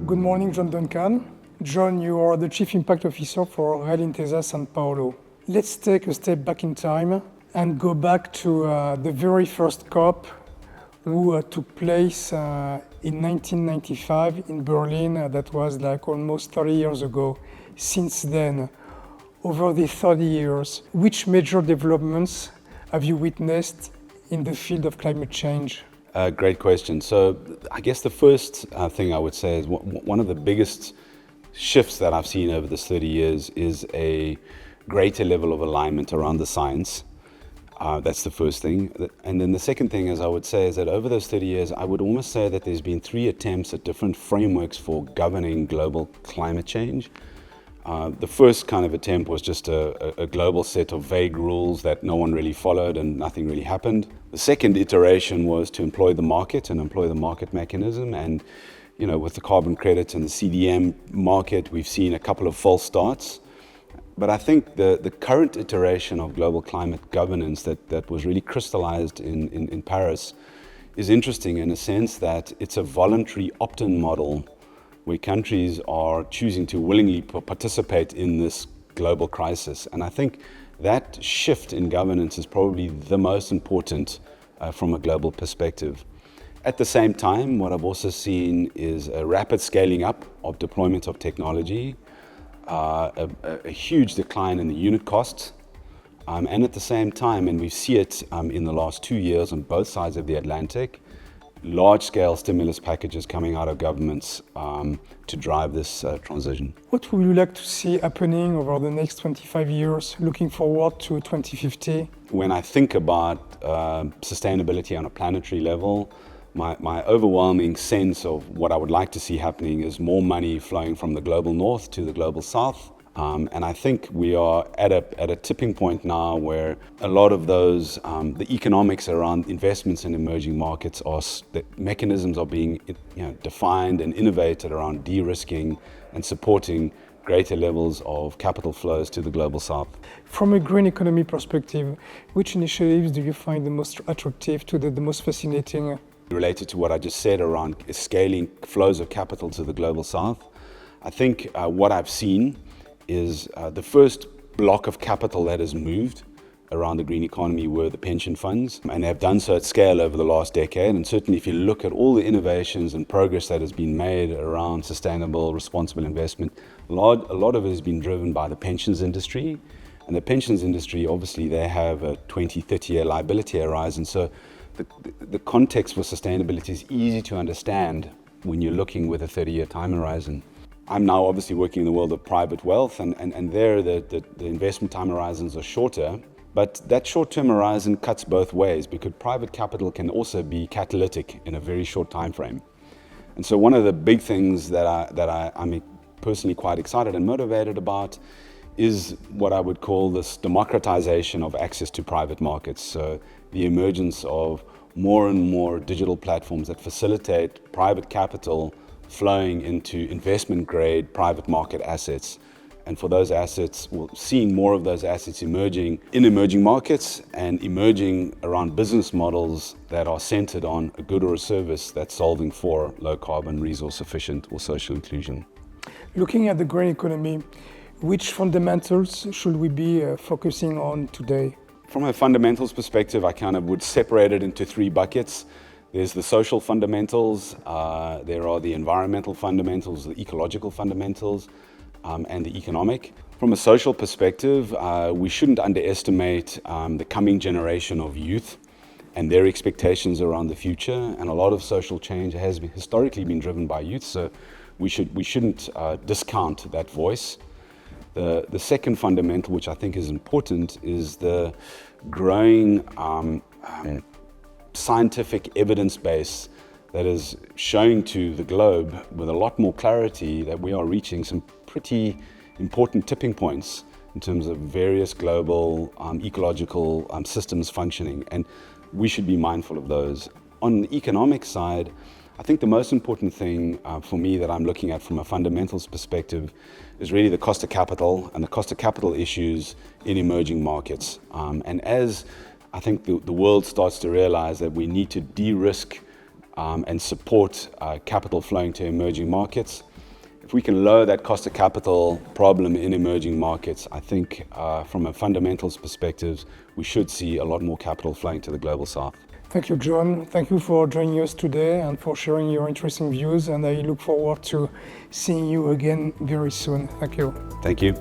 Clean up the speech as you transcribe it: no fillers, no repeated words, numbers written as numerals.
Good morning, Jon Duncan. Jon, you are the Chief Impact Officer for Red Intesa São Paulo. Let's take a step back in time and go back to the very first COP who took place in 1995 in Berlin. That was like almost 30 years ago. Since then, over the 30 years, which major developments have you witnessed in the field of climate change? Great question. So I guess the first thing I would say is one of the biggest shifts that I've seen over this 30 years is a greater level of alignment around the science. That's the first thing. And then the second thing is I would say is that over those 30 years, I would almost say that there's been 3 attempts at different frameworks for governing global climate change. The first kind of attempt was just a global set of vague rules that no one really followed and nothing really happened. The second iteration was to employ the market and employ the market mechanism. And, you know, with the carbon credits and the CDM market, we've seen a couple of false starts. But I think the current iteration of global climate governance that was really crystallized in Paris is interesting in a sense that it's a voluntary opt-in model where countries are choosing to willingly participate in this global crisis. And I think that shift in governance is probably the most important from a global perspective. At the same time, what I've also seen is a rapid scaling up of deployment of technology, a huge decline in the unit costs, and at the same time, and we see it in the last 2 years on both sides of the Atlantic, large-scale stimulus packages coming out of governments to drive this transition. What would you like to see happening over the next 25 years, looking forward to 2050? When I think about sustainability on a planetary level, my overwhelming sense of what I would like to see happening is more money flowing from the global north to the global south. And I think we are at a tipping point now where a lot of those, the economics around investments in emerging markets the mechanisms are being defined and innovated around de-risking and supporting greater levels of capital flows to the global south. From a green economy perspective, which initiatives do you find the most attractive, the most fascinating? Related to what I just said around scaling flows of capital to the global south, I think what I've seen is the first block of capital that has moved around the green economy were the pension funds, and they have done so at scale over the last decade. And certainly if you look at all the innovations and progress that has been made around sustainable, responsible investment, a lot of it has been driven by the pensions industry. And the pensions industry, obviously, they have a 20, 30-year liability horizon. So the context for sustainability is easy to understand when you're looking with a 30-year time horizon. I'm now obviously working in the world of private wealth, and there the investment time horizons are shorter, but that short-term horizon cuts both ways because private capital can also be catalytic in a very short time frame. And so one of the big things that I'm personally quite excited and motivated about is what I would call this democratization of access to private markets. So the emergence of more and more digital platforms that facilitate private capital flowing into investment-grade private market assets. And for those assets, we're seeing more of those assets emerging in emerging markets and emerging around business models that are centered on a good or a service that's solving for low carbon, resource efficient or social inclusion. Looking at the green economy, which fundamentals should we be focusing on today? From a fundamentals perspective, I kind of would separate it into 3 buckets. There's the social fundamentals, there are the environmental fundamentals, the ecological fundamentals, and the economic. From a social perspective, we shouldn't underestimate the coming generation of youth and their expectations around the future. And a lot of social change has historically been driven by youth, so we shouldn't discount that voice. The second fundamental, which I think is important, is the growing scientific evidence base that is showing to the globe with a lot more clarity that we are reaching some pretty important tipping points in terms of various global ecological systems functioning, and we should be mindful of those. On the economic side, I think the most important thing for me that I'm looking at from a fundamentals perspective is really the cost of capital and the cost of capital issues in emerging markets. And as I think the world starts to realize that we need to de-risk and support capital flowing to emerging markets, If we can lower that cost of capital problem in emerging markets, I think from a fundamentals perspective, we should see a lot more capital flowing to the global south. Thank you, Jon. Thank you for joining us today and for sharing your interesting views. And I look forward to seeing you again very soon. Thank you. Thank you.